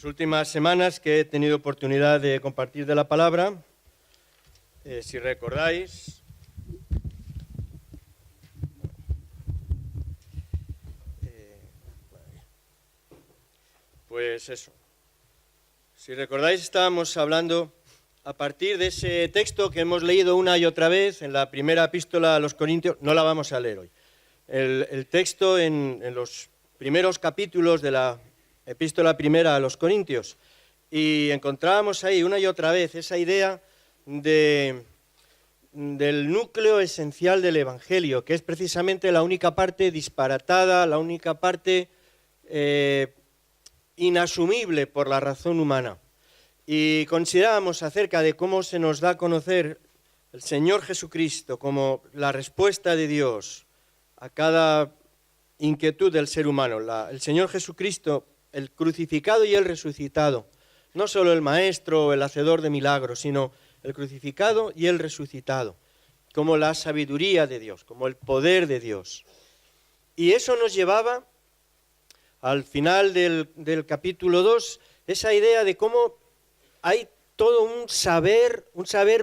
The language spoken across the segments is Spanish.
Las últimas semanas que he tenido oportunidad de compartir de la palabra, si recordáis, pues eso, si recordáis estábamos hablando a partir de ese texto que hemos leído una y otra vez en la primera epístola a los Corintios. No la vamos a leer hoy. El texto en los primeros capítulos de la epístola primera a los Corintios, y encontrábamos ahí una y otra vez esa idea del núcleo esencial del Evangelio, que es precisamente la única parte disparatada, la única parte inasumible por la razón humana. Y considerábamos acerca de cómo se nos da a conocer el Señor Jesucristo como la respuesta de Dios a cada inquietud del ser humano. El Señor Jesucristo, el crucificado y el resucitado, no solo el maestro o el hacedor de milagros, sino el crucificado y el resucitado, como la sabiduría de Dios, como el poder de Dios. Y eso nos llevaba al final del capítulo 2, esa idea de cómo hay todo un saber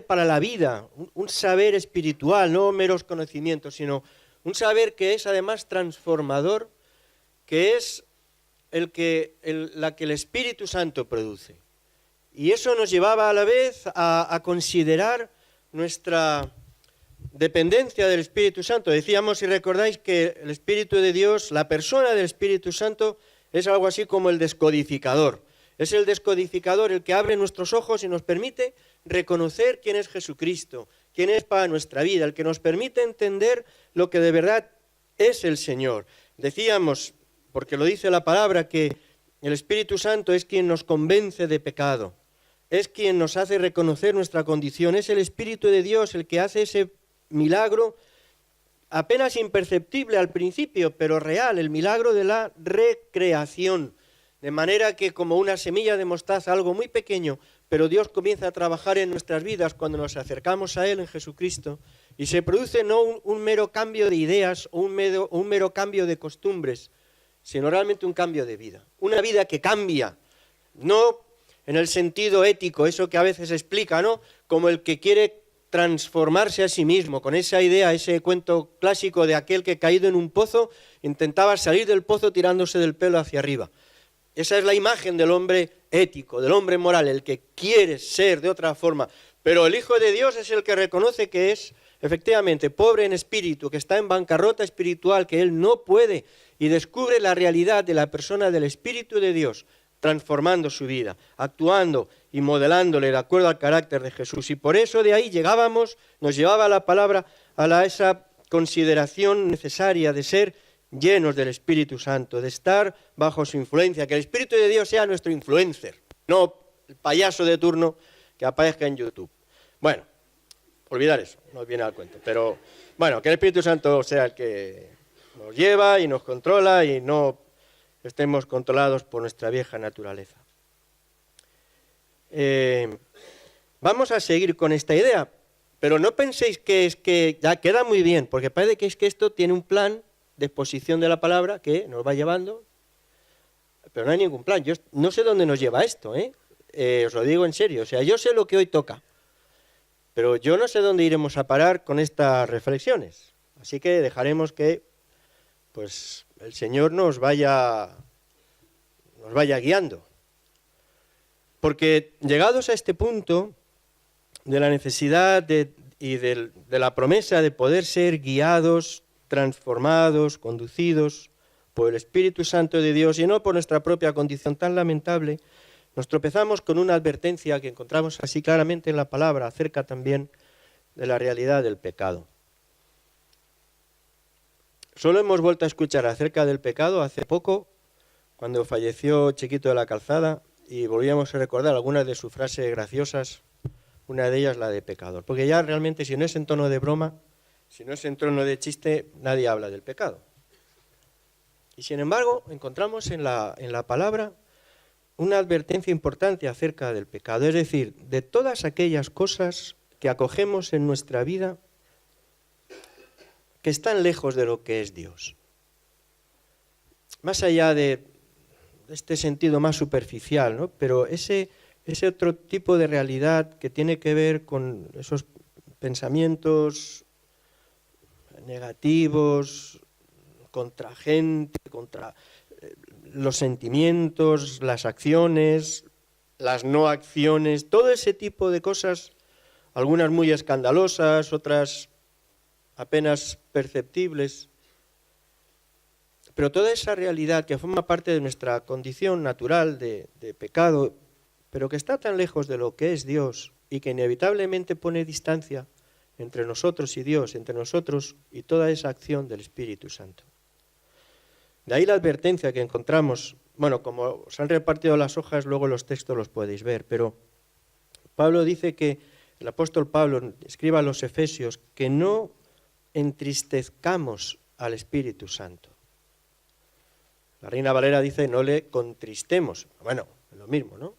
para la vida, un saber espiritual, no meros conocimientos, sino un saber que es además transformador, que es la que el Espíritu Santo produce. Y eso nos llevaba a la vez a considerar nuestra dependencia del Espíritu Santo. Decíamos, si recordáis, que el Espíritu de Dios, la persona del Espíritu Santo, es algo así como el descodificador. Es el descodificador el que abre nuestros ojos y nos permite reconocer quién es Jesucristo, quién es para nuestra vida, el que nos permite entender lo que de verdad es el Señor. Decíamos, porque lo dice la palabra, que el Espíritu Santo es quien nos convence de pecado, es quien nos hace reconocer nuestra condición, es el Espíritu de Dios el que hace ese milagro apenas imperceptible al principio, pero real, el milagro de la recreación. De manera que como una semilla de mostaza, algo muy pequeño, pero Dios comienza a trabajar en nuestras vidas cuando nos acercamos a Él en Jesucristo, y se produce no un mero cambio de ideas o un mero cambio de costumbres, sino realmente un cambio de vida. Una vida que cambia, no en el sentido ético, eso que a veces se explica, ¿no? Como el que quiere transformarse a sí mismo, con esa idea, ese cuento clásico de aquel que caído en un pozo intentaba salir del pozo tirándose del pelo hacia arriba. Esa es la imagen del hombre ético, del hombre moral, el que quiere ser de otra forma. Pero el Hijo de Dios es el que reconoce que es efectivamente pobre en espíritu, que está en bancarrota espiritual, que él no puede, y descubre la realidad de la persona del Espíritu de Dios, transformando su vida, actuando y modelándole de acuerdo al carácter de Jesús. Y por eso de ahí nos llevaba la palabra a esa consideración necesaria de ser llenos del Espíritu Santo, de estar bajo su influencia, que el Espíritu de Dios sea nuestro influencer, no el payaso de turno que aparezca en YouTube. Bueno, olvidar eso, no viene al cuento, pero bueno, que el Espíritu Santo sea el que nos lleva y nos controla y no estemos controlados por nuestra vieja naturaleza. Vamos a seguir con esta idea, pero no penséis que es que ya queda muy bien, porque parece que es que esto tiene un plan de exposición de la palabra que nos va llevando, pero no hay ningún plan. Yo no sé dónde nos lleva esto, os lo digo en serio. O sea, yo sé lo que hoy toca, pero yo no sé dónde iremos a parar con estas reflexiones. Así que dejaremos que pues el Señor nos vaya guiando. Porque llegados a este punto de la necesidad y de la promesa de poder ser guiados, transformados, conducidos por el Espíritu Santo de Dios y no por nuestra propia condición tan lamentable, nos tropezamos con una advertencia que encontramos así claramente en la palabra acerca también de la realidad del pecado. Solo hemos vuelto a escuchar acerca del pecado hace poco, cuando falleció Chiquito de la Calzada, y volvíamos a recordar algunas de sus frases graciosas, una de ellas la de pecador, porque ya realmente si no es en tono de broma, si no es en tono de chiste, nadie habla del pecado. Y sin embargo, encontramos en la palabra una advertencia importante acerca del pecado, es decir, de todas aquellas cosas que acogemos en nuestra vida que están lejos de lo que es Dios. Más allá de este sentido más superficial, ¿no? Pero ese otro tipo de realidad que tiene que ver con esos pensamientos negativos, contra gente, contra los sentimientos, las acciones, las no acciones, todo ese tipo de cosas, algunas muy escandalosas, otras apenas perceptibles, pero toda esa realidad que forma parte de nuestra condición natural de pecado, pero que está tan lejos de lo que es Dios y que inevitablemente pone distancia entre nosotros y Dios, entre nosotros y toda esa acción del Espíritu Santo. De ahí la advertencia que encontramos, bueno, como se han repartido las hojas, luego los textos los podéis ver, pero Pablo dice que, el apóstol Pablo escribe a los Efesios, que no entristezcamos al Espíritu Santo. La Reina Valera dice, no le contristemos. Bueno, es lo mismo, ¿no?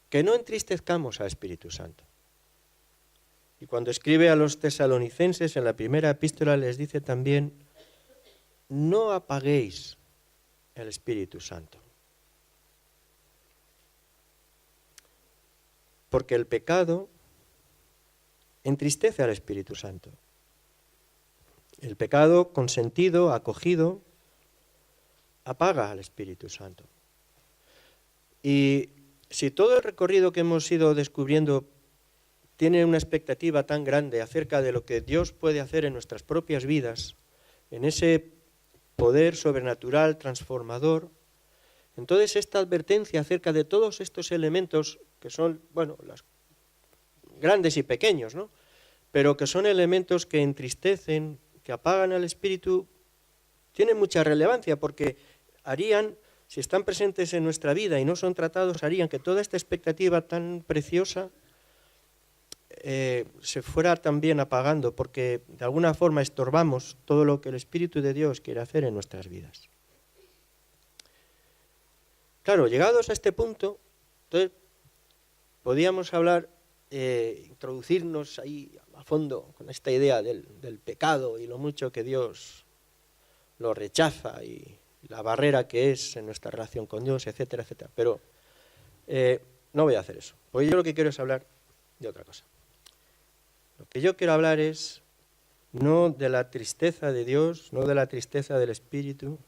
Que no entristezcamos al Espíritu Santo. Y cuando escribe a los tesalonicenses en la primera epístola les dice también, no apaguéis el Espíritu Santo. Porque el pecado entristece al Espíritu Santo. El pecado consentido, acogido, apaga al Espíritu Santo. Y si todo el recorrido que hemos ido descubriendo tiene una expectativa tan grande acerca de lo que Dios puede hacer en nuestras propias vidas, en ese poder sobrenatural, transformador, entonces esta advertencia acerca de todos estos elementos que son, bueno, las grandes y pequeños, ¿no? Pero que son elementos que entristecen, que apagan al espíritu, tienen mucha relevancia porque harían, si están presentes en nuestra vida y no son tratados, harían que toda esta expectativa tan preciosa se fuera también apagando, porque de alguna forma estorbamos todo lo que el Espíritu de Dios quiere hacer en nuestras vidas. Claro, llegados a este punto, entonces podíamos hablar, introducirnos ahí a fondo con esta idea del pecado y lo mucho que Dios lo rechaza y la barrera que es en nuestra relación con Dios, etcétera, etcétera. Pero no voy a hacer eso, porque yo lo que quiero es hablar de otra cosa. Lo que yo quiero hablar es no de la tristeza de Dios, no de la tristeza del Espíritu,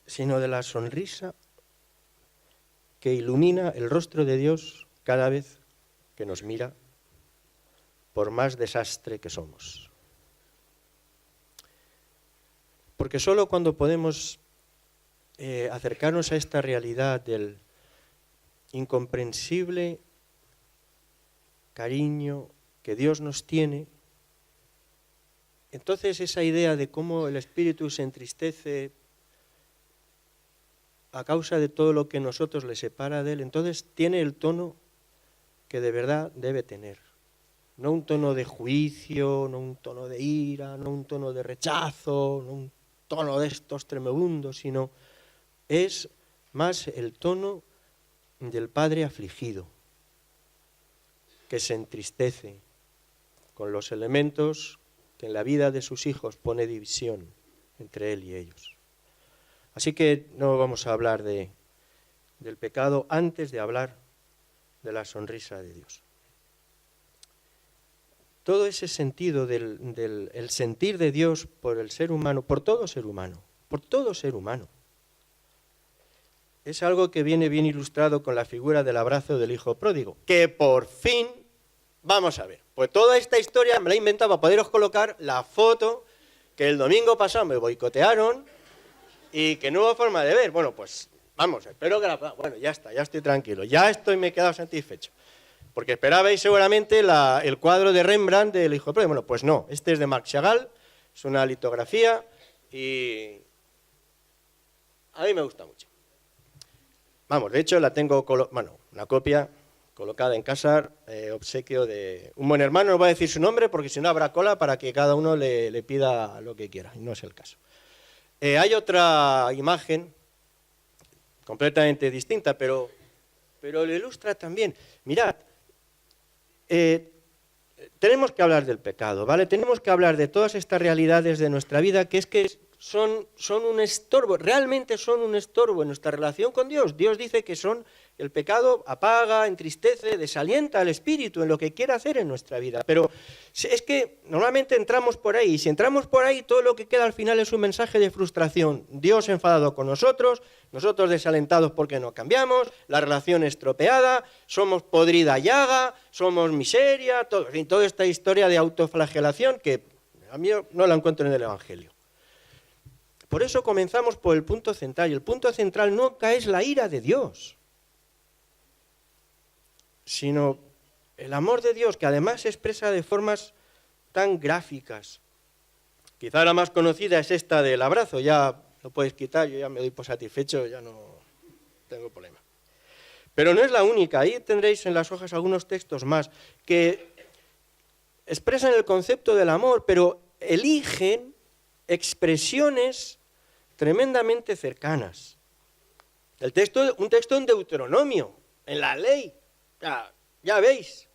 sino de la sonrisa que ilumina el rostro de Dios cada vez que nos mira, por más desastre que somos. Porque solo cuando podemos acercarnos a esta realidad del incomprensible cariño que Dios nos tiene, entonces esa idea de cómo el Espíritu se entristece a causa de todo lo que nosotros le separa de Él, entonces tiene el tono que de verdad debe tener. No un tono de juicio, no un tono de ira, no un tono de rechazo, no un tono de estos tremebundos, sino es más el tono del padre afligido, que se entristece con los elementos que en la vida de sus hijos pone división entre él y ellos. Así que no vamos a hablar del pecado antes de hablar de la sonrisa de Dios. Todo ese sentido del sentir de Dios por el ser humano, por todo ser humano, es algo que viene bien ilustrado con la figura del abrazo del hijo pródigo, que por fin, vamos a ver, pues toda esta historia me la he inventado para poderos colocar la foto que el domingo pasado me boicotearon y que no hubo forma de ver. Bueno, pues vamos, espero que bueno, ya está, ya estoy tranquilo, me he quedado satisfecho. Porque esperabais seguramente el cuadro de Rembrandt del hijo pródigo. Bueno, pues no, este es de Marc Chagall, es una litografía y a mí me gusta mucho. Vamos, de hecho la tengo, una copia colocada en casa, obsequio de un buen hermano, no voy a decir su nombre porque si no habrá cola para que cada uno le pida lo que quiera, y no es el caso. Hay otra imagen completamente distinta, pero lo ilustra también. Mirad, tenemos que hablar del pecado, ¿vale? Tenemos que hablar de todas estas realidades de nuestra vida que son un estorbo, realmente son un estorbo en nuestra relación con Dios. Dios dice que el pecado apaga, entristece, desalienta al espíritu en lo que quiere hacer en nuestra vida. Pero es que normalmente entramos por ahí, y si entramos por ahí, todo lo que queda al final es un mensaje de frustración. Dios enfadado con nosotros desalentados porque no cambiamos, la relación estropeada, somos podrida llaga, somos miseria, todo, en fin, toda esta historia de autoflagelación que a mí no la encuentro en el Evangelio. Por eso comenzamos por el punto central, y el punto central nunca es la ira de Dios, sino el amor de Dios, que además se expresa de formas tan gráficas. Quizá la más conocida es esta del abrazo, ya lo puedes quitar, yo ya me doy por satisfecho, ya no tengo problema. Pero no es la única, ahí tendréis en las hojas algunos textos más que expresan el concepto del amor, pero eligen expresiones tremendamente cercanas. Un texto en Deuteronomio, en la ley, ya veis.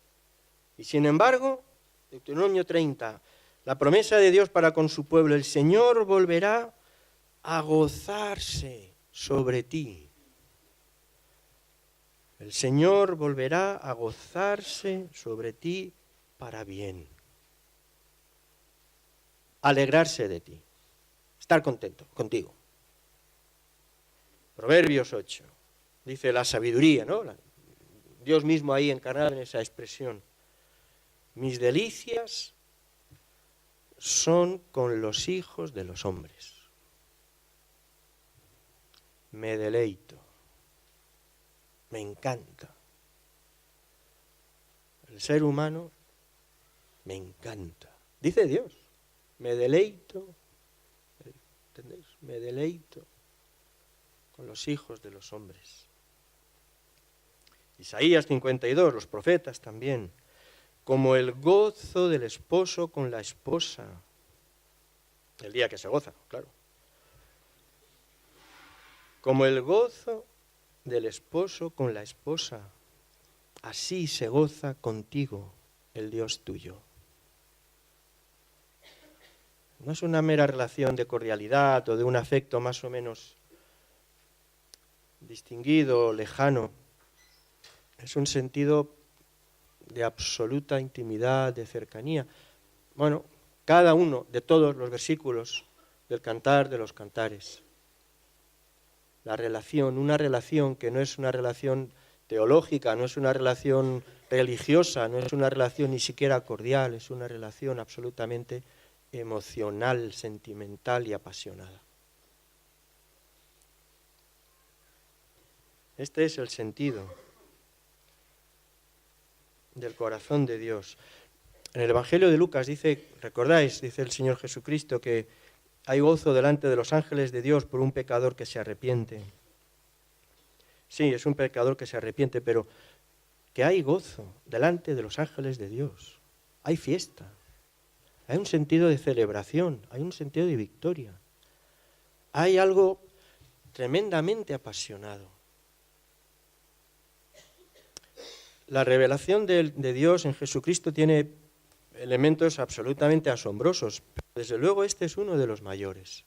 Y sin embargo, Deuteronomio 30, la promesa de Dios para con su pueblo, el Señor volverá a gozarse sobre ti. El Señor volverá a gozarse sobre ti para bien. Alegrarse de ti. Estar contento contigo. Proverbios 8. Dice la sabiduría, ¿no? Dios mismo ahí encarnado en esa expresión. Mis delicias son con los hijos de los hombres. Me deleito. Me encanta. El ser humano me encanta. Dice Dios, me deleito, ¿entendéis? Me deleito con los hijos de los hombres. Isaías 52, los profetas también, como el gozo del esposo con la esposa, el día que se goza, claro. Como el gozo del esposo con la esposa, así se goza contigo el Dios tuyo. No es una mera relación de cordialidad o de un afecto más o menos distinguido, lejano. Es un sentido de absoluta intimidad, de cercanía. Bueno, cada uno de todos los versículos del Cantar de los Cantares. La relación, una relación que no es una relación teológica, no es una relación religiosa, no es una relación ni siquiera cordial, es una relación absolutamente emocional, sentimental y apasionada. Este es el sentido del corazón de Dios. En el Evangelio de Lucas dice, recordáis, dice el Señor Jesucristo, que hay gozo delante de los ángeles de Dios por un pecador que se arrepiente. Sí, es un pecador que se arrepiente, pero que hay gozo delante de los ángeles de Dios. Hay fiesta, hay un sentido de celebración, hay un sentido de victoria. Hay algo tremendamente apasionado. La revelación de Dios en Jesucristo tiene elementos absolutamente asombrosos. Desde luego este es uno de los mayores.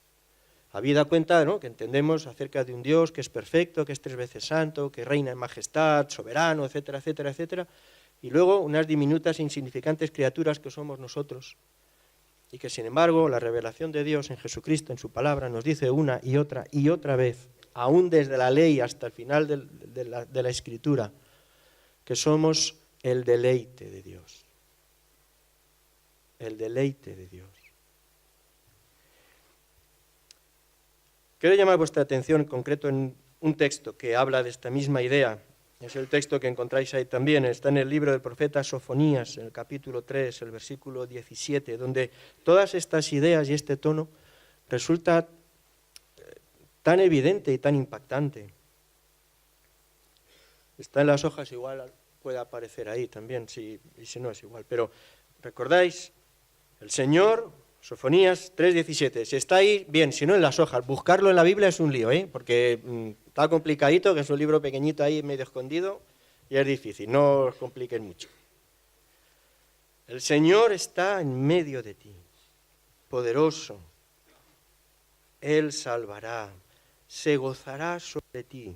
Habida cuenta, ¿no?, que entendemos acerca de un Dios que es perfecto, que es 3 veces santo, que reina en majestad, soberano, etcétera, etcétera, etcétera, y luego unas diminutas e insignificantes criaturas que somos nosotros, y que sin embargo la revelación de Dios en Jesucristo, en su palabra, nos dice una y otra vez, aún desde la ley hasta el final de la Escritura, que somos el deleite de Dios. El deleite de Dios. Quiero llamar vuestra atención en concreto en un texto que habla de esta misma idea. Es el texto que encontráis ahí también, está en el libro del profeta Sofonías, en el capítulo 3, el versículo 17, donde todas estas ideas y este tono resulta tan evidente y tan impactante. Está en las hojas, igual puede aparecer ahí también, y si no es igual. Pero recordáis, el Señor, Sofonías 3:17, si está ahí, bien, si no en las hojas, buscarlo en la Biblia es un lío, porque está complicadito, que es un libro pequeñito ahí medio escondido, y es difícil, no os compliquen mucho. El Señor está en medio de ti, poderoso. Él salvará, se gozará sobre ti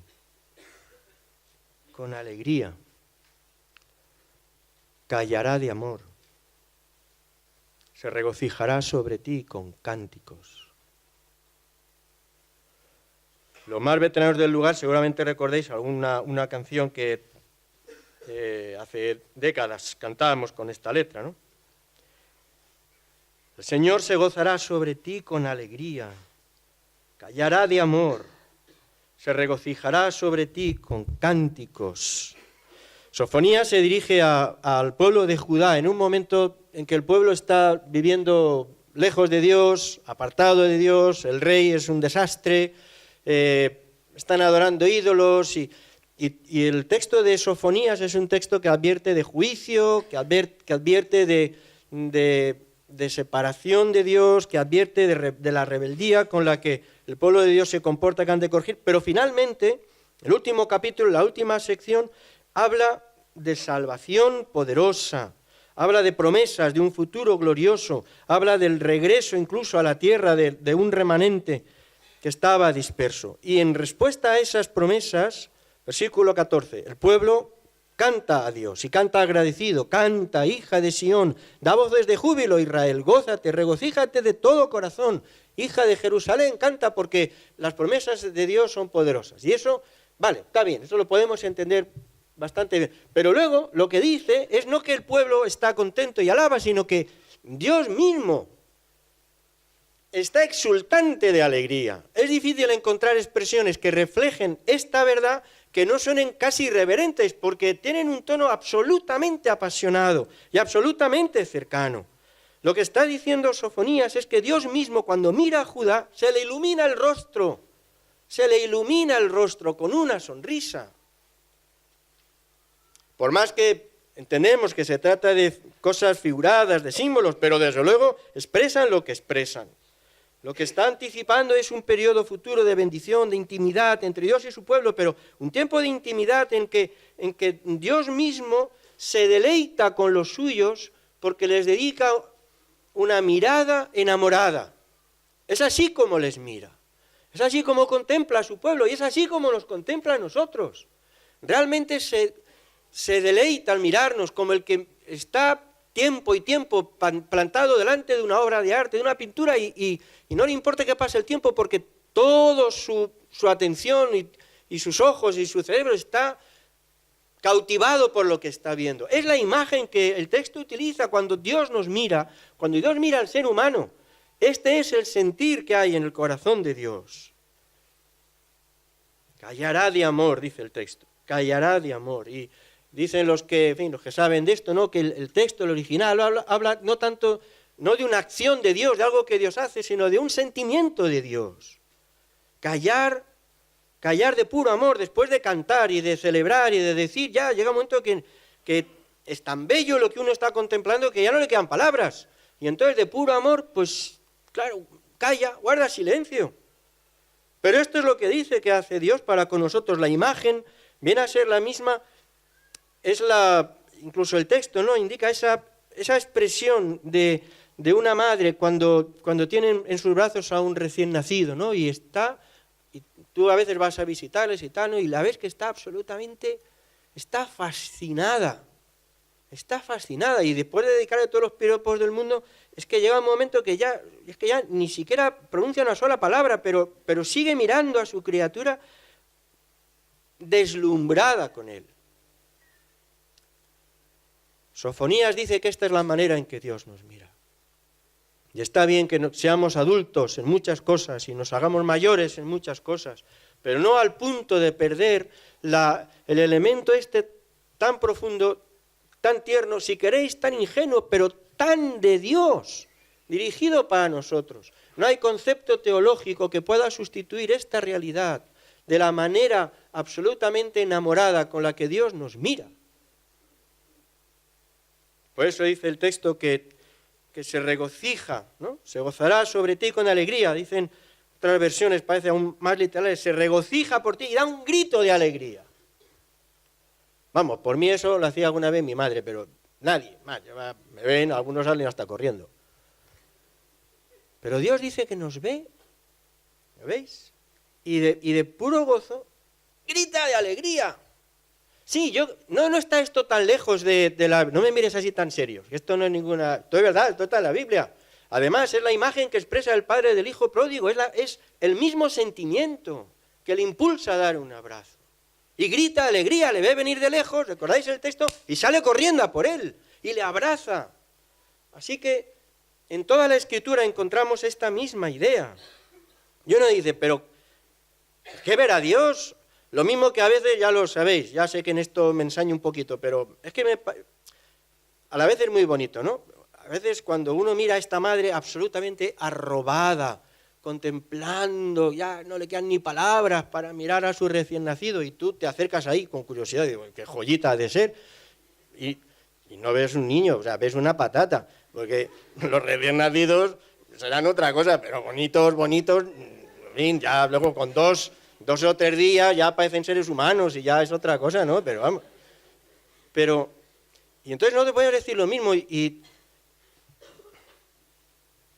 con alegría, callará de amor, se regocijará sobre ti con cánticos. Los más veteranos del lugar seguramente recordéis una canción que hace décadas cantábamos con esta letra, ¿no? El Señor se gozará sobre ti con alegría, callará de amor, se regocijará sobre ti con cánticos. Sofonías se dirige al pueblo de Judá en un momento en que el pueblo está viviendo lejos de Dios, apartado de Dios, el rey es un desastre, están adorando ídolos y el texto de Sofonías es un texto que advierte de juicio, que advierte de separación de Dios, que advierte de la rebeldía con la que el pueblo de Dios se comporta, que han de corregir, pero finalmente, el último capítulo, la última sección, habla de salvación poderosa, habla de promesas, de un futuro glorioso, habla del regreso incluso a la tierra de un remanente que estaba disperso. Y en respuesta a esas promesas, versículo 14, el pueblo canta a Dios y canta agradecido, canta, hija de Sión, da voces de júbilo, Israel, gózate, regocíjate de todo corazón, hija de Jerusalén, canta porque las promesas de Dios son poderosas. Y eso, vale, está bien, eso lo podemos entender bastante bien. Pero luego lo que dice es no que el pueblo está contento y alaba, sino que Dios mismo está exultante de alegría. Es difícil encontrar expresiones que reflejen esta verdad que no suenen casi irreverentes, porque tienen un tono absolutamente apasionado y absolutamente cercano. Lo que está diciendo Sofonías es que Dios mismo, cuando mira a Judá, se le ilumina el rostro con una sonrisa. Por más que entendemos que se trata de cosas figuradas, de símbolos, pero desde luego expresan lo que expresan. Lo que está anticipando es un periodo futuro de bendición, de intimidad entre Dios y su pueblo, pero un tiempo de intimidad en que Dios mismo se deleita con los suyos porque les dedica una mirada enamorada. Es así como les mira, es así como contempla a su pueblo y es así como nos contempla a nosotros. Realmente se deleita al mirarnos como el que está tiempo y tiempo plantado delante de una obra de arte, de una pintura, y no le importa que pase el tiempo porque toda su atención y sus ojos y su cerebro está cautivado por lo que está viendo. Es la imagen que el texto utiliza cuando Dios nos mira, cuando Dios mira al ser humano. Este es el sentir que hay en el corazón de Dios. Callará de amor, dice el texto, callará de amor. Y dicen los que saben de esto, ¿no? Que el texto, el original, habla no de una acción de Dios, de algo que Dios hace, sino de un sentimiento de Dios. Callar de puro amor, después de cantar y de celebrar y de decir, ya llega un momento que es tan bello lo que uno está contemplando que ya no le quedan palabras. Y entonces de puro amor, pues claro, calla, guarda silencio. Pero esto es lo que dice que hace Dios para con nosotros. La imagen viene a ser la misma. Incluso el texto, ¿no?, indica esa expresión de una madre cuando tienen en sus brazos a un recién nacido, ¿no? Y tú a veces vas a visitarles y tal, ¿no? Y la ves que está fascinada, y después de dedicarle todos los piropos del mundo, es que llega un momento que ya ni siquiera pronuncia una sola palabra, pero sigue mirando a su criatura deslumbrada con él. Sofonías dice que esta es la manera en que Dios nos mira. Y está bien que seamos adultos en muchas cosas y nos hagamos mayores en muchas cosas, pero no al punto de perder el elemento tan profundo, tan tierno, si queréis, tan ingenuo, pero tan de Dios, dirigido para nosotros. No hay concepto teológico que pueda sustituir esta realidad de la manera absolutamente enamorada con la que Dios nos mira. Por eso dice el texto que se regocija, ¿no? Se gozará sobre ti con alegría. Dicen otras versiones, parece aún más literales, se regocija por ti y da un grito de alegría. Vamos, por mí eso lo hacía alguna vez mi madre, pero Nadie. Me ven, algunos salen hasta corriendo. Pero Dios dice que nos ve, ¿lo veis? Y de puro gozo, grita de alegría. Sí, no está esto tan lejos de la... No me mires así tan serio, esto no es ninguna... Esto es verdad, esto está en la Biblia. Además, es la imagen que expresa el padre del hijo pródigo, es el mismo sentimiento que le impulsa a dar un abrazo. Y grita alegría, le ve venir de lejos, ¿recordáis el texto? Y sale corriendo a por él, y le abraza. Así que en toda la Escritura encontramos esta misma idea. Y uno dice, pero ¿qué ver a Dios? Lo mismo que a veces, ya lo sabéis, ya sé que en esto me ensaño un poquito, pero es que a la vez es muy bonito, ¿no? A veces cuando uno mira a esta madre absolutamente arrobada, contemplando, ya no le quedan ni palabras para mirar a su recién nacido, y tú te acercas ahí con curiosidad, digo, qué joyita ha de ser, y no ves un niño, o sea, ves una patata, porque los recién nacidos serán otra cosa, pero bonitos, en fin, ya luego con dos o 3 días ya parecen seres humanos y ya es otra cosa, ¿no? Pero vamos, y entonces no te puedes decir lo mismo, y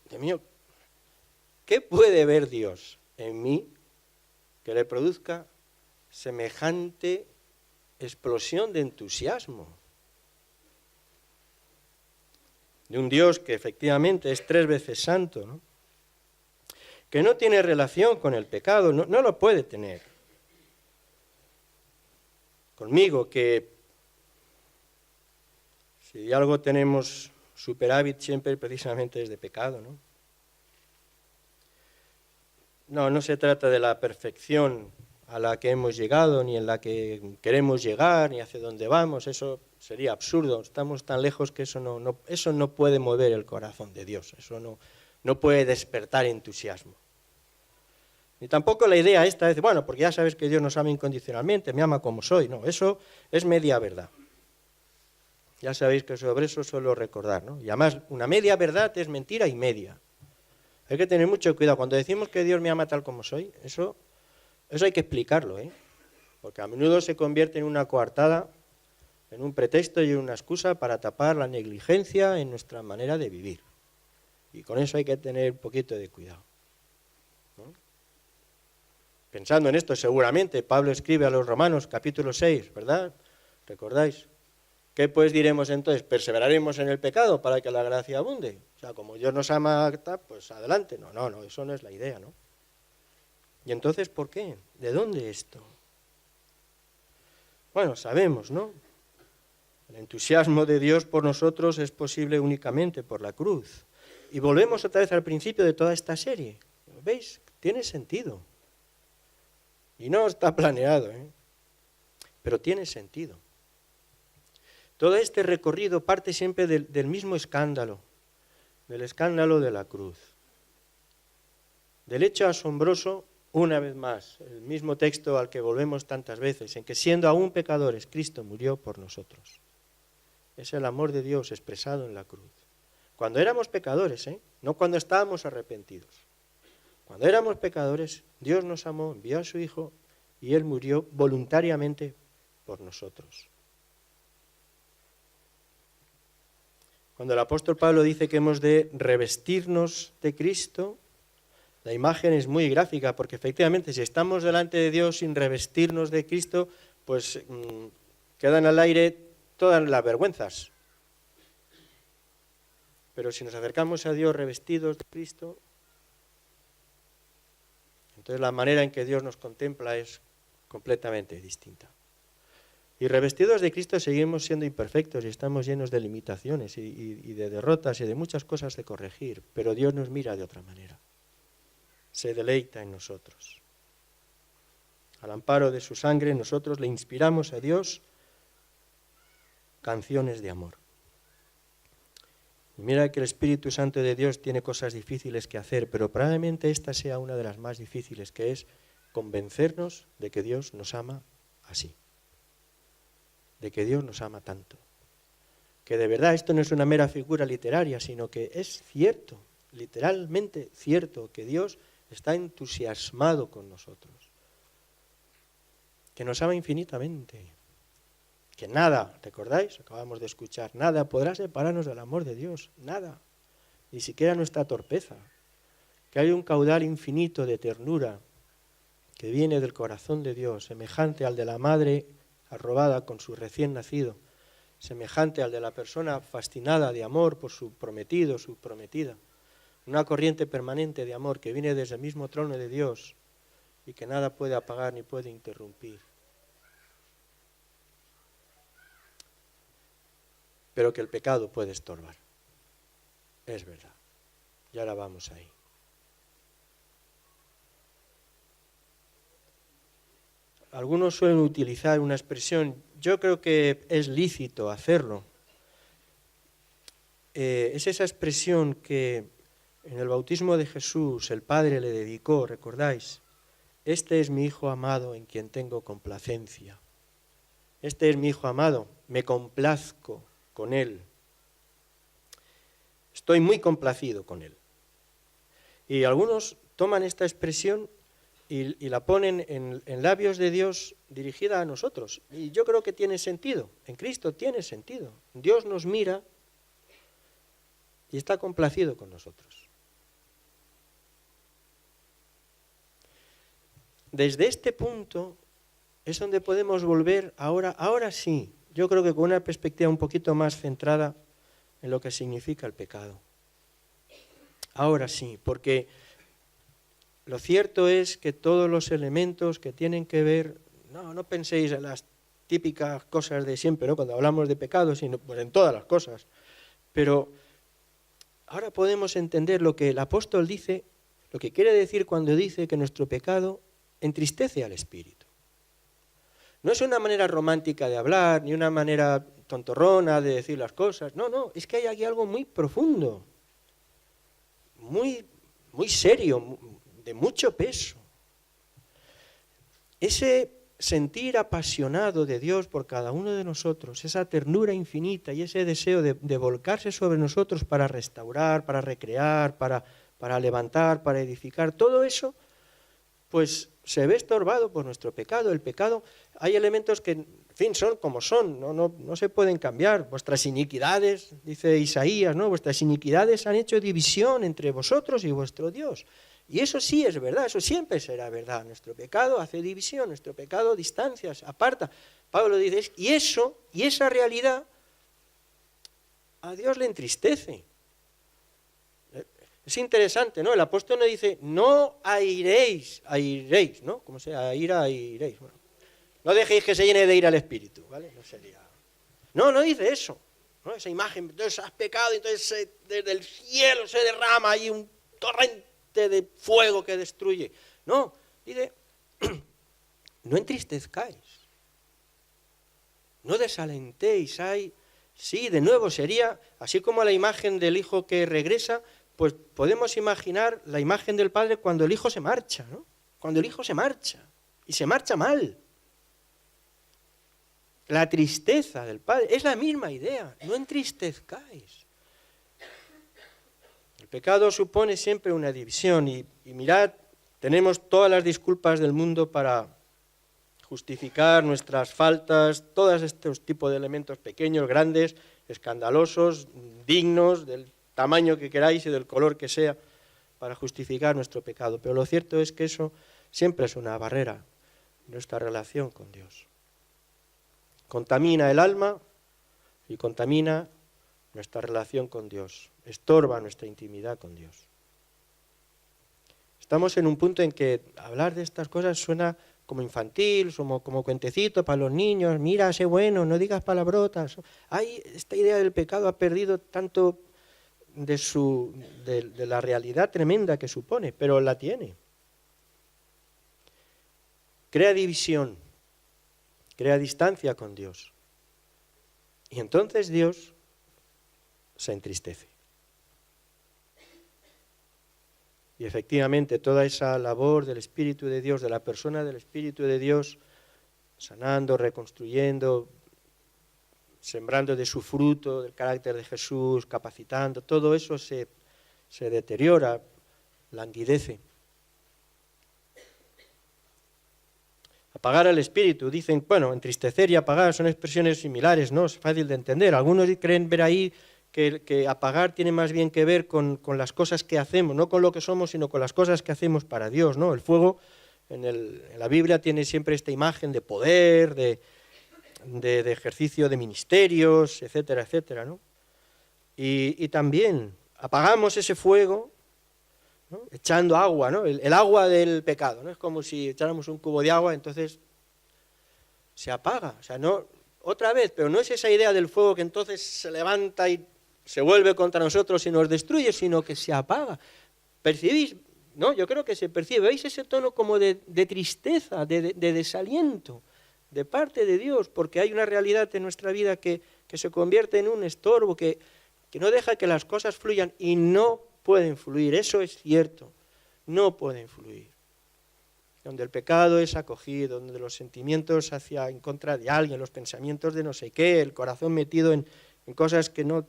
Dios mío, ¿qué puede ver Dios en mí que le produzca semejante explosión de entusiasmo? De un Dios que efectivamente es 3 veces santo, ¿no? Que no tiene relación con el pecado, no lo puede tener. Conmigo, que si algo tenemos superávit siempre precisamente es de pecado, ¿no? No se trata de la perfección a la que hemos llegado, ni en la que queremos llegar, ni hacia dónde vamos, eso sería absurdo, estamos tan lejos que eso no puede mover el corazón de Dios, eso no puede despertar entusiasmo. Ni tampoco la idea esta es, bueno, porque ya sabes que Dios nos ama incondicionalmente, me ama como soy, no, eso es media verdad. Ya sabéis que sobre eso suelo recordar, ¿no? Y además, una media verdad es mentira y media. Hay que tener mucho cuidado. Cuando decimos que Dios me ama tal como soy, eso hay que explicarlo, ¿eh? Porque a menudo se convierte en una coartada, en un pretexto y en una excusa para tapar la negligencia en nuestra manera de vivir. Y con eso hay que tener un poquito de cuidado, ¿no? Pensando en esto, seguramente, Pablo escribe a los Romanos, capítulo 6, ¿verdad? ¿Recordáis? ¿Qué pues diremos entonces? ¿Perseveraremos en el pecado para que la gracia abunde? O sea, como Dios nos ama, pues adelante. No, eso no es la idea, ¿no? ¿Y entonces por qué? ¿De dónde esto? Bueno, sabemos, ¿no? El entusiasmo de Dios por nosotros es posible únicamente por la cruz. Y volvemos otra vez al principio de toda esta serie. ¿Veis? Tiene sentido. Y no está planeado, ¿eh? Pero tiene sentido. Todo este recorrido parte siempre del mismo escándalo, del escándalo de la cruz. Del hecho asombroso, una vez más, el mismo texto al que volvemos tantas veces, en que siendo aún pecadores, Cristo murió por nosotros. Es el amor de Dios expresado en la cruz. Cuando éramos pecadores, no cuando estábamos arrepentidos. Cuando éramos pecadores, Dios nos amó, envió a su Hijo y Él murió voluntariamente por nosotros. Cuando el apóstol Pablo dice que hemos de revestirnos de Cristo, la imagen es muy gráfica, porque efectivamente si estamos delante de Dios sin revestirnos de Cristo, pues quedan al aire todas las vergüenzas. Pero si nos acercamos a Dios revestidos de Cristo, entonces la manera en que Dios nos contempla es completamente distinta. Y revestidos de Cristo seguimos siendo imperfectos y estamos llenos de limitaciones y de derrotas y de muchas cosas de corregir, pero Dios nos mira de otra manera. Se deleita en nosotros. Al amparo de su sangre nosotros le inspiramos a Dios canciones de amor. Y mira que el Espíritu Santo de Dios tiene cosas difíciles que hacer, pero probablemente esta sea una de las más difíciles, que es convencernos de que Dios nos ama así. De que Dios nos ama tanto. Que de verdad esto no es una mera figura literaria, sino que es cierto, literalmente cierto, que Dios está entusiasmado con nosotros. Que nos ama infinitamente. Que nada, ¿recordáis? Acabamos de escuchar, nada podrá separarnos del amor de Dios, nada, ni siquiera nuestra torpeza. Que hay un caudal infinito de ternura que viene del corazón de Dios, semejante al de la madre arrobada con su recién nacido, semejante al de la persona fascinada de amor por su prometido, su prometida. Una corriente permanente de amor que viene desde el mismo trono de Dios y que nada puede apagar ni puede interrumpir. Pero que el pecado puede estorbar. Es verdad. Y ahora vamos ahí. Algunos suelen utilizar una expresión, yo creo que es lícito hacerlo. Es esa expresión que en el bautismo de Jesús el Padre le dedicó, ¿recordáis? Este es mi Hijo amado en quien tengo complacencia. Este es mi Hijo amado, me complazco con Él. Estoy muy complacido con Él. Y algunos toman esta expresión y la ponen en labios de Dios dirigida a nosotros. Y yo creo que tiene sentido, en Cristo tiene sentido. Dios nos mira y está complacido con nosotros. Desde este punto es donde podemos volver ahora sí, yo creo que con una perspectiva un poquito más centrada en lo que significa el pecado. Ahora sí, porque lo cierto es que todos los elementos que tienen que ver, no penséis en las típicas cosas de siempre, ¿no? Cuando hablamos de pecado, sino pues en todas las cosas. Pero ahora podemos entender lo que el apóstol dice, lo que quiere decir cuando dice que nuestro pecado entristece al espíritu. No es una manera romántica de hablar, ni una manera tontorrona de decir las cosas. No, es que hay aquí algo muy profundo, muy serio, de mucho peso. Ese sentir apasionado de Dios por cada uno de nosotros, esa ternura infinita y ese deseo de volcarse sobre nosotros para restaurar, para recrear, para levantar, para edificar, todo eso, pues se ve estorbado por nuestro pecado. El pecado, hay elementos que, en fin, son como son, no se pueden cambiar. Vuestras iniquidades, dice Isaías, ¿no? Vuestras iniquidades han hecho división entre vosotros y vuestro Dios. Y eso sí es verdad, eso siempre será verdad. Nuestro pecado hace división, nuestro pecado distancias, aparta. Pablo dice, y esa realidad a Dios le entristece. Es interesante, ¿no? El apóstol no dice, no airéis, ¿no? Como sea, airéis. Bueno, no dejéis que se llene de ira el espíritu, ¿vale? No sería. No dice eso, ¿no? Esa imagen, entonces has pecado y entonces desde el cielo se derrama ahí un torrente de fuego que destruye. No, dice, no entristezcáis, no desalentéis, sí, de nuevo sería, así como la imagen del hijo que regresa, pues podemos imaginar la imagen del padre cuando el hijo se marcha, ¿no? Cuando el hijo se marcha, y se marcha mal. La tristeza del padre, es la misma idea, no entristezcáis. El pecado supone siempre una división y mirad, tenemos todas las disculpas del mundo para justificar nuestras faltas, todos estos tipos de elementos pequeños, grandes, escandalosos, dignos, del tamaño que queráis y del color que sea, para justificar nuestro pecado. Pero lo cierto es que eso siempre es una barrera en nuestra relación con Dios. Contamina el alma y contamina nuestra relación con Dios, estorba nuestra intimidad con Dios. Estamos en un punto en que hablar de estas cosas suena como infantil, como cuentecito para los niños, mira, sé bueno, no digas palabrotas. Esta idea del pecado ha perdido tanto de la realidad tremenda que supone, pero la tiene. Crea división, crea distancia con Dios. Y entonces Dios se entristece. Y efectivamente toda esa labor del Espíritu de Dios, de la persona del Espíritu de Dios, sanando, reconstruyendo, sembrando de su fruto, del carácter de Jesús, capacitando, todo eso se deteriora, languidece. Apagar al espíritu, dicen, bueno, entristecer y apagar son expresiones similares, ¿no? Es fácil de entender. Algunos creen ver ahí que apagar tiene más bien que ver con las cosas que hacemos, no con lo que somos, sino con las cosas que hacemos para Dios, ¿no? El fuego en la Biblia tiene siempre esta imagen de poder, de ejercicio de ministerios, etcétera, etcétera, ¿no? Y también apagamos ese fuego, ¿no? Echando agua, ¿no? El agua del pecado, ¿no? Es como si echáramos un cubo de agua, entonces se apaga. O sea, no, otra vez, pero no es esa idea del fuego que entonces se levanta y se vuelve contra nosotros y nos destruye, sino que se apaga. ¿Percibís? No, yo creo que se percibe. ¿Veis ese tono como de tristeza, de desaliento de parte de Dios? Porque hay una realidad en nuestra vida que se convierte en un estorbo, que no deja que las cosas fluyan y no pueden fluir. Eso es cierto, no pueden fluir. Donde el pecado es acogido, donde los sentimientos en contra de alguien, los pensamientos de no sé qué, el corazón metido en cosas que no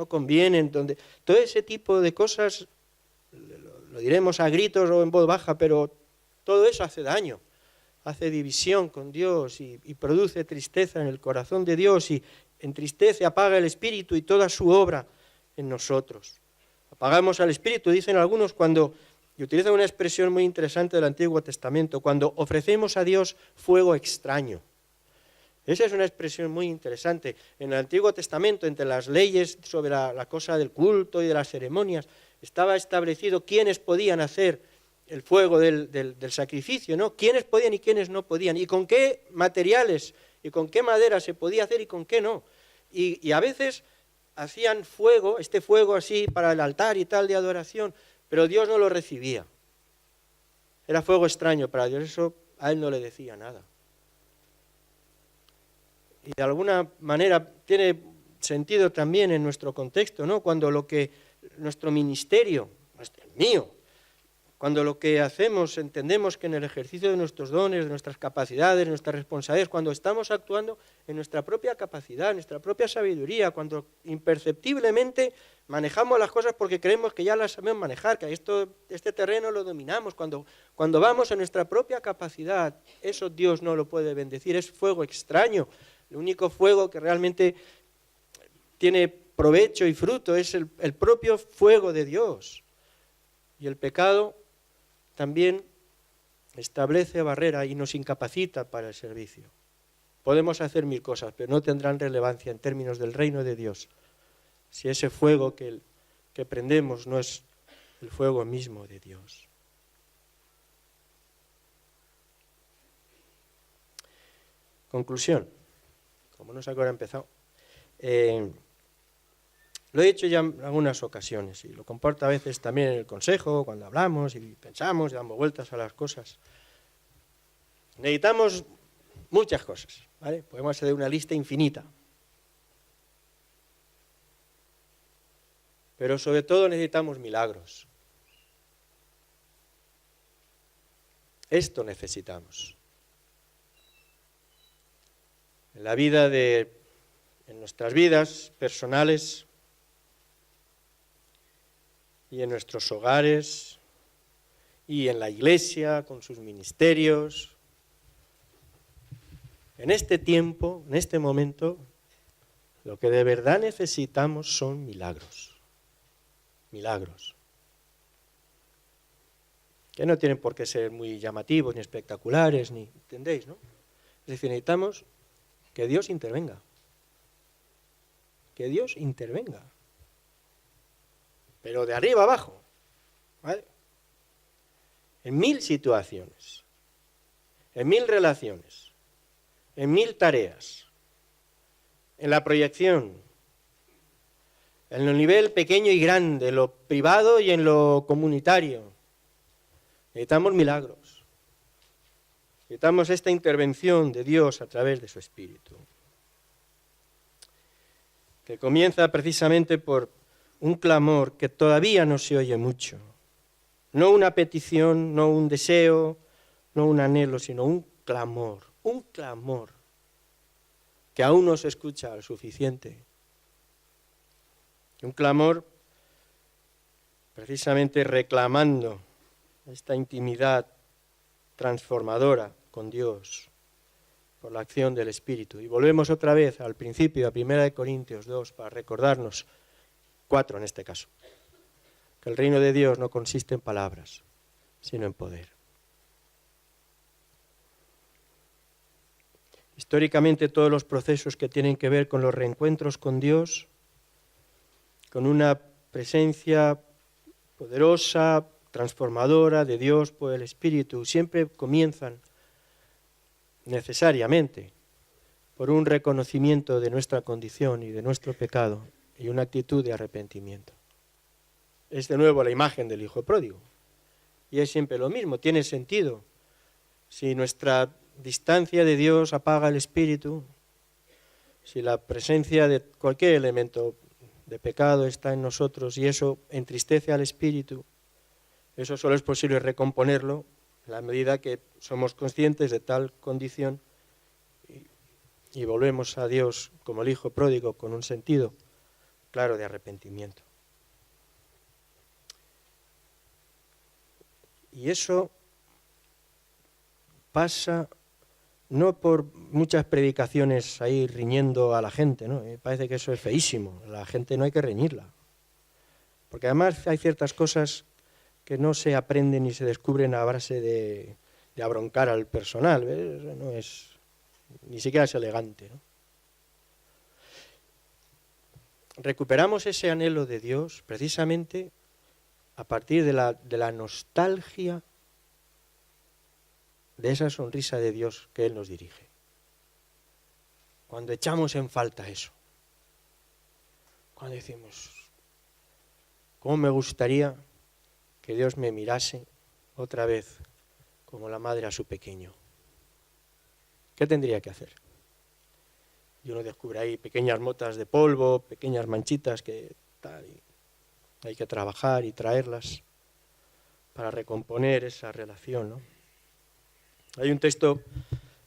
convienen, donde todo ese tipo de cosas, lo diremos a gritos o en voz baja, pero todo eso hace daño, hace división con Dios y produce tristeza en el corazón de Dios y entristece, apaga el espíritu y toda su obra en nosotros. Apagamos al espíritu, dicen algunos, y utilizan una expresión muy interesante del Antiguo Testamento, cuando ofrecemos a Dios fuego extraño. Esa es una expresión muy interesante. En el Antiguo Testamento, entre las leyes sobre la cosa del culto y de las ceremonias, estaba establecido quiénes podían hacer el fuego del sacrificio, ¿no? Quiénes podían y quiénes no podían, y con qué materiales y con qué madera se podía hacer y con qué no. Y a veces hacían fuego, este fuego así para el altar y tal de adoración, pero Dios no lo recibía. Era fuego extraño para Dios, eso a él no le decía nada. Y de alguna manera tiene sentido también en nuestro contexto, ¿no? Cuando nuestro ministerio, el mío, cuando lo que hacemos entendemos que en el ejercicio de nuestros dones, de nuestras capacidades, de nuestras responsabilidades, cuando estamos actuando en nuestra propia capacidad, en nuestra propia sabiduría, cuando imperceptiblemente manejamos las cosas porque creemos que ya las sabemos manejar, que este terreno lo dominamos, cuando vamos a nuestra propia capacidad, eso Dios no lo puede bendecir, es fuego extraño. El único fuego que realmente tiene provecho y fruto es el propio fuego de Dios. Y el pecado también establece barrera y nos incapacita para el servicio. Podemos hacer mil cosas, pero no tendrán relevancia en términos del reino de Dios si ese fuego que prendemos no es el fuego mismo de Dios. Conclusión. Como no sé a qué hora he empezado. Lo he dicho ya en algunas ocasiones y lo comparto a veces también en el consejo, cuando hablamos y pensamos y damos vueltas a las cosas. Necesitamos muchas cosas, ¿vale? Podemos hacer una lista infinita. Pero sobre todo necesitamos milagros. Esto necesitamos. En la vida en nuestras vidas personales y en nuestros hogares y en la iglesia con sus ministerios. En este tiempo, en este momento, lo que de verdad necesitamos son milagros. Milagros. Que no tienen por qué ser muy llamativos, ni espectaculares, ni, ¿entendéis, no? Es decir, necesitamos que Dios intervenga. Que Dios intervenga. Pero de arriba abajo, ¿vale? En 1000 situaciones, en 1000 relaciones, en 1000 tareas, en la proyección, en el nivel pequeño y grande, en lo privado y en lo comunitario. Necesitamos milagros. Necesitamos esta intervención de Dios a través de su Espíritu, que comienza precisamente por un clamor que todavía no se oye mucho. No una petición, no un deseo, no un anhelo, sino un clamor que aún no se escucha lo suficiente. Un clamor precisamente reclamando esta intimidad transformadora con Dios. por la acción del Espíritu. Y volvemos otra vez al principio, a 1 Corintios 2, para recordarnos, 4 en este caso, que el reino de Dios no consiste en palabras, sino en poder. Históricamente todos los procesos que tienen que ver con los reencuentros con Dios, con una presencia poderosa, transformadora de Dios por el Espíritu, siempre comienzan necesariamente por un reconocimiento de nuestra condición y de nuestro pecado y una actitud de arrepentimiento. Es de nuevo la imagen del hijo pródigo. Y es siempre lo mismo, tiene sentido. Si nuestra distancia de Dios apaga el espíritu, si la presencia de cualquier elemento de pecado está en nosotros y eso entristece al espíritu, eso solo es posible recomponerlo en la medida que somos conscientes de tal condición y volvemos a Dios como el hijo pródigo con un sentido claro de arrepentimiento. Y eso pasa no por muchas predicaciones ahí riñendo a la gente, ¿no? Me parece que eso es feísimo, la gente no hay que reñirla. Porque además hay ciertas cosas que no se aprenden ni se descubren a base de abroncar al personal, ¿ves? No es, ni siquiera es elegante, ¿no? Recuperamos ese anhelo de Dios precisamente a partir de la nostalgia de esa sonrisa de Dios que Él nos dirige. Cuando echamos en falta eso, cuando decimos, ¿cómo me gustaría que Dios me mirase otra vez como la madre a su pequeño? ¿Qué tendría que hacer? Y uno descubre ahí pequeñas motas de polvo, pequeñas manchitas que tal, y hay que trabajar y traerlas para recomponer esa relación, ¿no? Hay un texto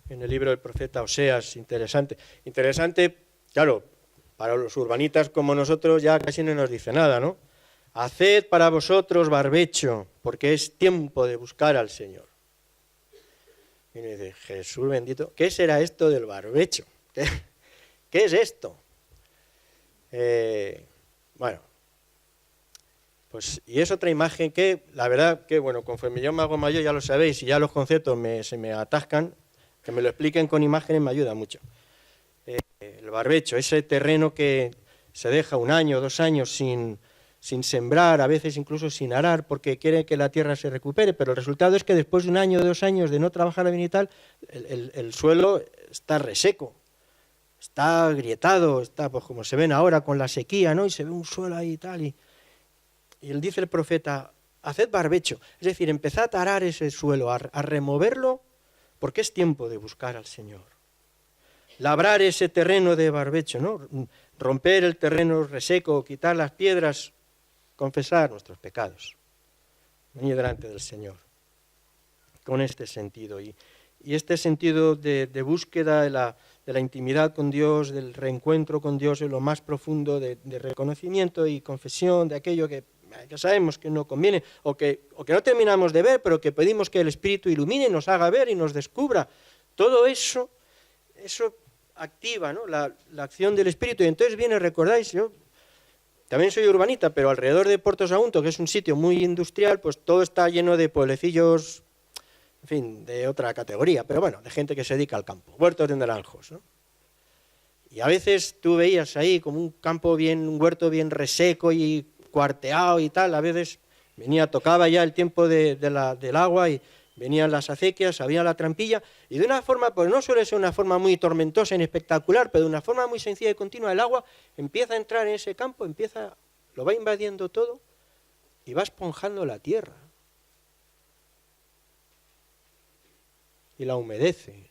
en el libro del profeta Oseas interesante. Interesante, claro, para los urbanitas como nosotros ya casi no nos dice nada, ¿no? Haced para vosotros barbecho, porque es tiempo de buscar al Señor. Y uno dice, Jesús bendito, ¿qué será esto del barbecho? ¿Qué es esto? Bueno, pues, y es otra imagen que, la verdad, que bueno, conforme yo me hago mayor, ya lo sabéis, y ya los conceptos se me atascan, que me lo expliquen con imágenes me ayuda mucho. El barbecho, ese terreno que se deja 1 año, 2 años sin sembrar, a veces incluso sin arar, porque quiere que la tierra se recupere, pero el resultado es que después de 1 año o 2 años de no trabajar bien y tal, el suelo está reseco, está agrietado, está pues como se ven ahora con la sequía, ¿no? Y se ve un suelo ahí y tal, y él dice el profeta, haced barbecho, es decir, empezad a arar ese suelo, a removerlo, porque es tiempo de buscar al Señor. Labrar ese terreno de barbecho, ¿no? Romper el terreno reseco, quitar las piedras, confesar nuestros pecados, venir delante del Señor, con este sentido. Y este sentido de búsqueda de la intimidad con Dios, del reencuentro con Dios en lo más profundo, de reconocimiento y confesión de aquello que sabemos que no conviene, o que no terminamos de ver, pero que pedimos que el Espíritu ilumine, nos haga ver y nos descubra. Todo eso activa, ¿no? la acción del Espíritu. Y entonces viene, recordáis, yo también soy urbanita, pero alrededor de Puerto Sagunto, que es un sitio muy industrial, pues todo está lleno de pueblecillos, en fin, de otra categoría, pero bueno, de gente que se dedica al campo, huertos de naranjos, ¿no? Y a veces tú veías ahí como un huerto bien reseco y cuarteado y tal, a veces tocaba ya el tiempo del agua y venían las acequias, había la trampilla, y de una forma, pues no suele ser una forma muy tormentosa ni espectacular, pero de una forma muy sencilla y continua, el agua empieza a entrar en ese campo, lo va invadiendo todo y va esponjando la tierra. Y la humedece.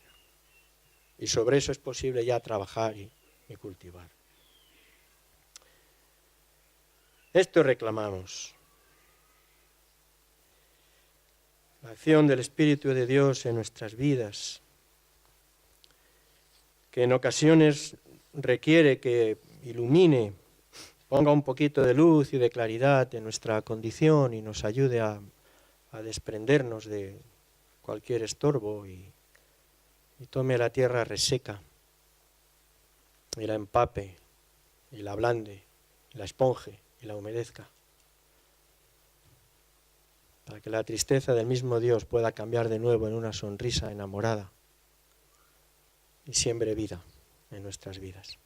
Y sobre eso es posible ya trabajar y cultivar. Esto reclamamos. La acción del Espíritu de Dios en nuestras vidas, que en ocasiones requiere que ilumine, ponga un poquito de luz y de claridad en nuestra condición y nos ayude a desprendernos de cualquier estorbo y y tome la tierra reseca y la empape y la ablande y la esponje y la humedezca, para que la tristeza del mismo Dios pueda cambiar de nuevo en una sonrisa enamorada y siembre vida en nuestras vidas.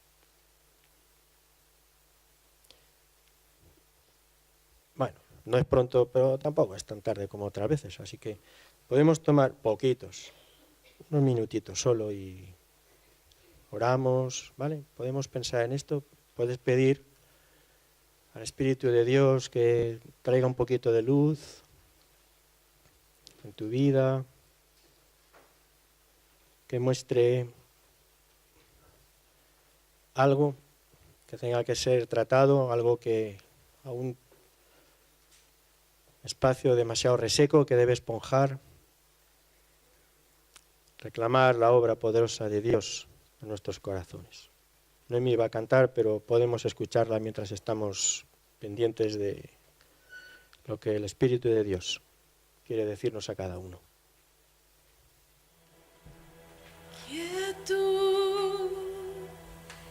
Bueno, no es pronto, pero tampoco es tan tarde como otras veces, así que podemos tomar poquitos, unos minutitos solo y oramos, ¿vale? Podemos pensar en esto, puedes pedir al Espíritu de Dios que traiga un poquito de luz en tu vida, que muestre algo que tenga que ser tratado, algo que a un espacio demasiado reseco que debe esponjar, reclamar la obra poderosa de Dios en nuestros corazones. Noemí va a cantar, pero podemos escucharla mientras estamos pendientes de lo que el Espíritu de Dios quiere decirnos a cada uno. Quietud,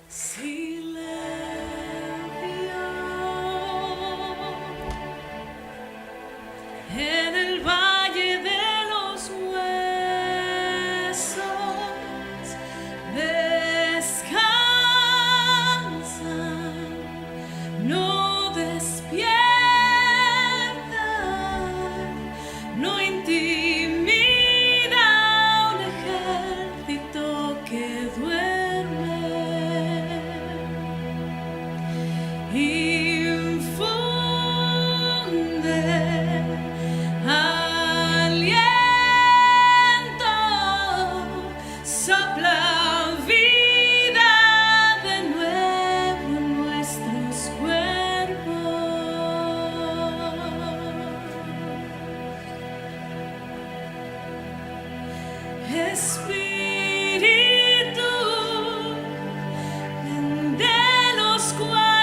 silencio, en el valle de los huesos descansan, no despiertan, no intimida un ejército que duerme. Infunde aliento, sopla vida de nuevo en nuestros cuerpos. Espíritu, ven de los cuales